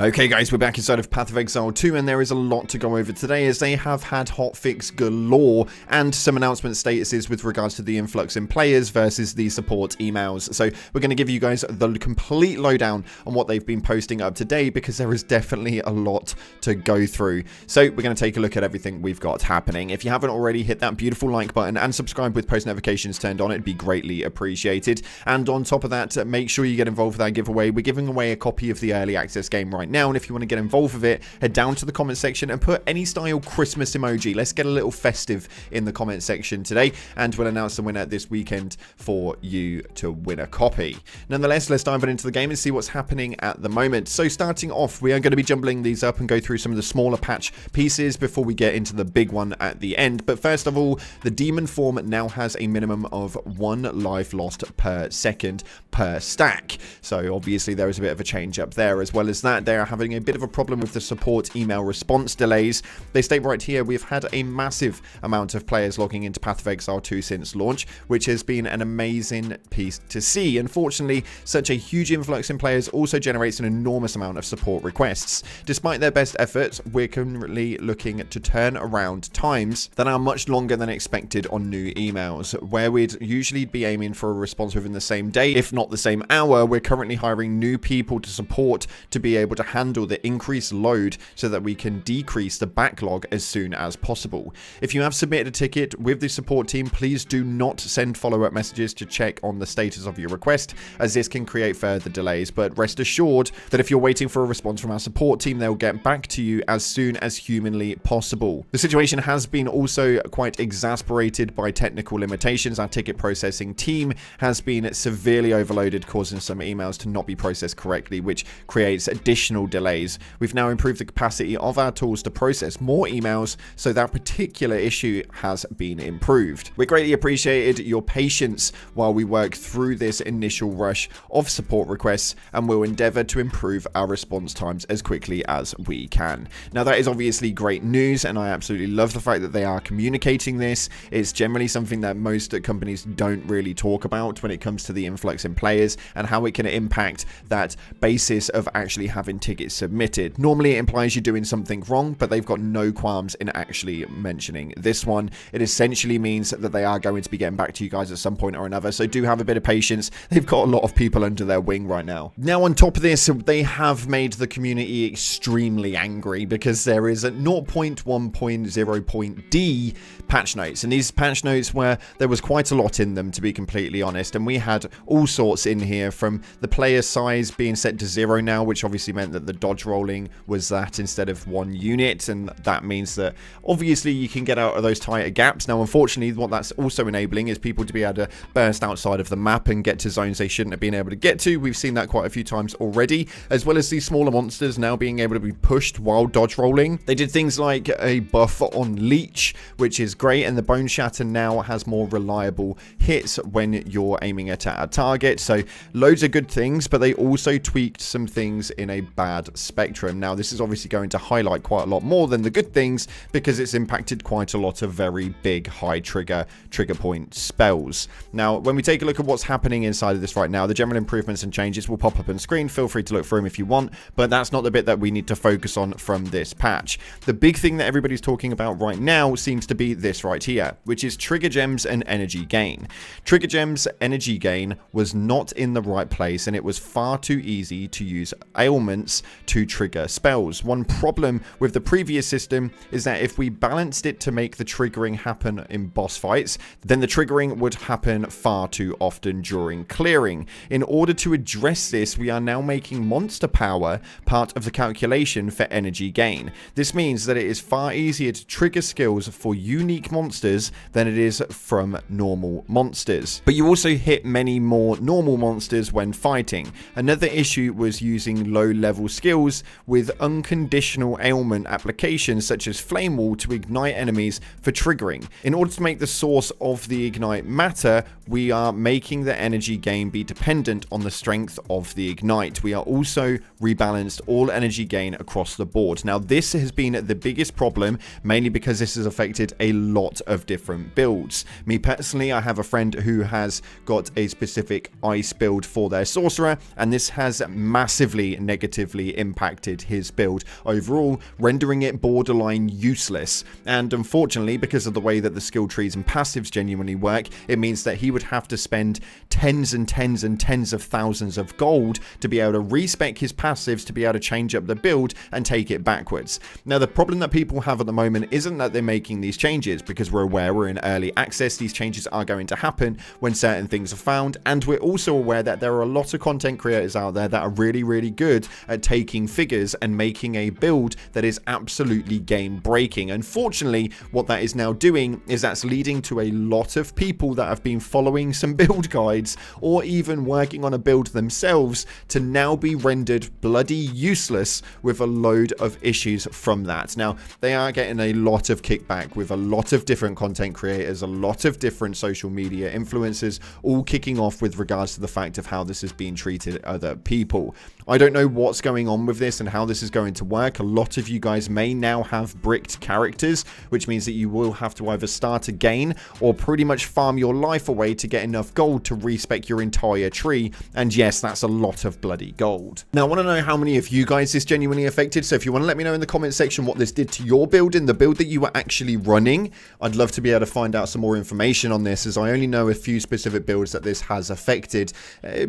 Okay guys, we're back inside of Path of Exile 2 and there is a lot to go over today as they have had hotfix galore and some announcement statuses with regards to the influx in players versus the support emails. So we're going to give you guys the complete lowdown on what they've been posting up to date because there is definitely a lot to go through. So we're going to take a look at everything we've got happening. If you haven't already, hit that beautiful like button and subscribe with post notifications turned on. It'd be greatly appreciated. And on top of that, make sure you get involved with that giveaway. We're giving away a copy of the early access game right now, and if you want to get involved with it, head down to the comment section and put any style Christmas emoji. Let's get a little festive in the comment section today, and we'll announce the winner this weekend for you to win a copy. Nonetheless, let's dive into the game and see what's happening at the moment. So starting off, we are going to be jumbling these up and go through some of the smaller patch pieces before we get into the big one at the end. But first of all, the demon form now has a minimum of 1 life lost per second per stack. So obviously there is a bit of a change up there. As well as that, they are having a bit of a problem with the support email response delays. They state right here, we've had a massive amount of players logging into Path of Exile 2 since launch, which has been an amazing piece to see. Unfortunately, such a huge influx in players also generates an enormous amount of support requests. Despite their best efforts, we're currently looking to turn around times that are much longer than expected on new emails. Where we'd usually be aiming for a response within the same day, if not the same hour, we're currently hiring new people to support to be able to handle the increased load so that we can decrease the backlog as soon as possible. If you have submitted a ticket with the support team, please do not send follow-up messages to check on the status of your request, as this can create further delays. But rest assured that if you're waiting for a response from our support team, they'll get back to you as soon as humanly possible. The situation has been also quite exasperated by technical limitations. Our ticket processing team has been severely overloaded, causing some emails to not be processed correctly, which creates additional delays. We've now improved the capacity of our tools to process more emails, so that particular issue has been improved. We greatly appreciated your patience while we work through this initial rush of support requests, and we'll endeavor to improve our response times as quickly as we can. Now, that is obviously great news, and I absolutely love the fact that they are communicating this. It's generally something that most companies don't really talk about when it comes to the influx in players and how it can impact that basis of actually having tickets submitted. Normally it implies you're doing something wrong, but they've got no qualms in actually mentioning this one. It essentially means that they are going to be getting back to you guys at some point or another, so do have a bit of patience. They've got a lot of people under their wing right now. Now, on top of this, they have made the community extremely angry because there is a 0.1.0.d patch notes, and these patch notes where there was quite a lot in them, to be completely honest, and we had all sorts in here, from the player size being set to 0 now, which obviously meant that the dodge rolling was that instead of 1 unit, and that means that obviously you can get out of those tighter gaps. Now, unfortunately, what that's also enabling is people to be able to burst outside of the map and get to zones they shouldn't have been able to get to. We've seen that quite a few times already, as well as these smaller monsters now being able to be pushed while dodge rolling. They did things like a buff on leech, which is great, and the bone shatter now has more reliable hits when you're aiming at a target. So loads of good things, but they also tweaked some things in a bad spectrum. Now, this is obviously going to highlight quite a lot more than the good things because it's impacted quite a lot of very big high trigger point spells. Now, when we take a look at what's happening inside of this right now, the general improvements and changes will pop up on screen. Feel free to look through them if you want, but that's not the bit that we need to focus on from this patch. The big thing that everybody's talking about right now seems to be this right here, which is trigger gems and energy gain. Trigger gems energy gain was not in the right place, and it was far too easy to use ailments to trigger spells. One problem with the previous system is that if we balanced it to make the triggering happen in boss fights, then the triggering would happen far too often during clearing. In order to address this, we are now making monster power part of the calculation for energy gain. This means that it is far easier to trigger skills for unique monsters than it is from normal monsters. But you also hit many more normal monsters when fighting. Another issue was using low-level skills with unconditional ailment applications such as Flame Wall to ignite enemies for triggering. In order to make the source of the ignite matter, we are making the energy gain be dependent on the strength of the ignite. We are also rebalanced all energy gain across the board. Now, this has been the biggest problem, mainly because this has affected a lot of different builds. Me personally, I have a friend who has got a specific ice build for their sorcerer, and this has massively negatively negatively impacted his build overall, rendering it borderline useless. And unfortunately, because of the way that the skill trees and passives genuinely work, it means that he would have to spend tens and tens and tens of thousands of gold to be able to respec his passives, to be able to change up the build and take it backwards. Now, the problem that people have at the moment isn't that they're making these changes, because we're aware we're in early access. These changes are going to happen when certain things are found, and we're also aware that there are a lot of content creators out there that are really, really good at taking figures and making a build that is absolutely game breaking. Unfortunately, what that is now doing is that's leading to a lot of people that have been following some build guides or even working on a build themselves to now be rendered bloody useless with a load of issues from that. Now, they are getting a lot of kickback with a lot of different content creators, a lot of different social media influencers, all kicking off with regards to the fact of how this has been treated other people. I don't know what's going on with this and how this is going to work. A lot of you guys may now have bricked characters, which means that you will have to either start again or pretty much farm your life away to get enough gold to respec your entire tree. And yes, that's a lot of bloody gold. Now, I want to know how many of you guys this genuinely affected. So if you want to let me know in the comment section what this did to your build, in the build that you were actually running, I'd love to be able to find out some more information on this, as I only know a few specific builds that this has affected,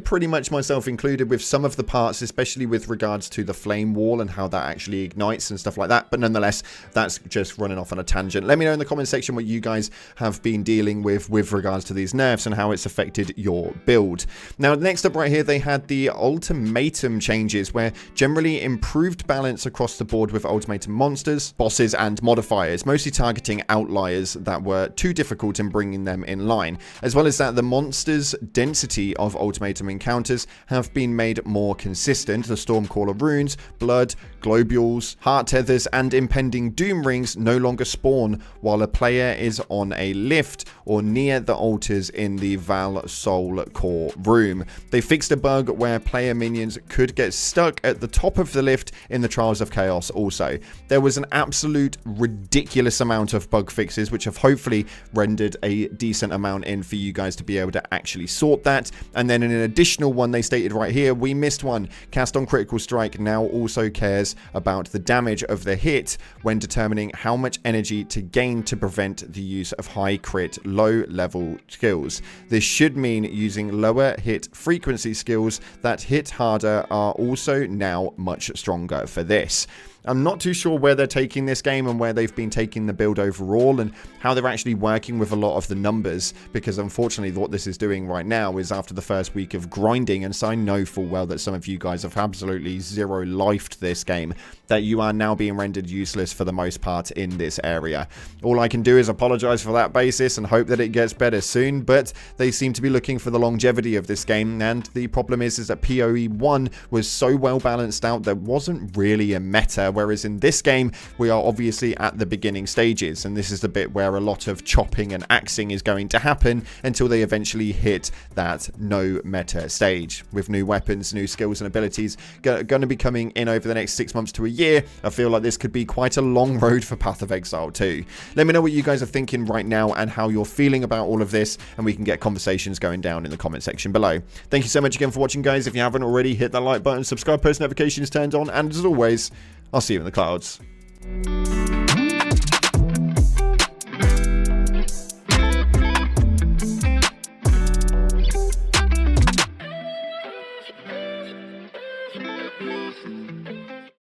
pretty much myself included, with some of the parts, especially with regards to the flame wall and how that actually ignites and stuff like that. But nonetheless, that's just running off on a tangent. Let me know in the comment section what you guys have been dealing with regards to these nerfs and how it's affected your build. Now, next up right here, they had the Ultimatum changes, where generally improved balance across the board with Ultimatum monsters, bosses, and modifiers, mostly targeting outliers that were too difficult in bringing them in line. As well as that, the monsters' density of Ultimatum encounters have been made more consistent. The Stormcaller runes, blood, globules, heart tethers, and impending doom rings no longer spawn while a player is on a lift or near the altars in the Val Soul Core room. They fixed a bug where player minions could get stuck at the top of the lift in the Trials of Chaos also. There was an absolute ridiculous amount of bug fixes, which have hopefully rendered a decent amount in for you guys to be able to actually sort that. And then in an additional one, they stated right here, we missed one. Cast on Critical Strike now also cares about the damage of the hit when determining how much energy to gain to prevent the use of high crit low level skills. This should mean using lower hit frequency skills that hit harder are also now much stronger for this. I'm not too sure where they're taking this game and where they've been taking the build overall and how they're actually working with a lot of the numbers, because unfortunately what this is doing right now is after the first week of grinding, and so I know full well that some of you guys have absolutely zero lifed this game, that you are now being rendered useless for the most part in this area. All I can do is apologize for that basis and hope that it gets better soon, but they seem to be looking for the longevity of this game, and the problem is that PoE 1 was so well balanced out there wasn't really a meta, whereas in this game we are obviously at the beginning stages, and this is the bit where a lot of chopping and axing is going to happen until they eventually hit that no meta stage, with new weapons, new skills and abilities going to be coming in over the next 6 months to a year. I feel like this could be quite a long road for Path of Exile 2. Let me know what you guys are thinking right now and how you're feeling about all of this, and we can get conversations going down in the comment section below. Thank you so much again for watching, guys. If you haven't already, hit that like button, subscribe, post notifications turned on, and as always, I'll see you in the clouds.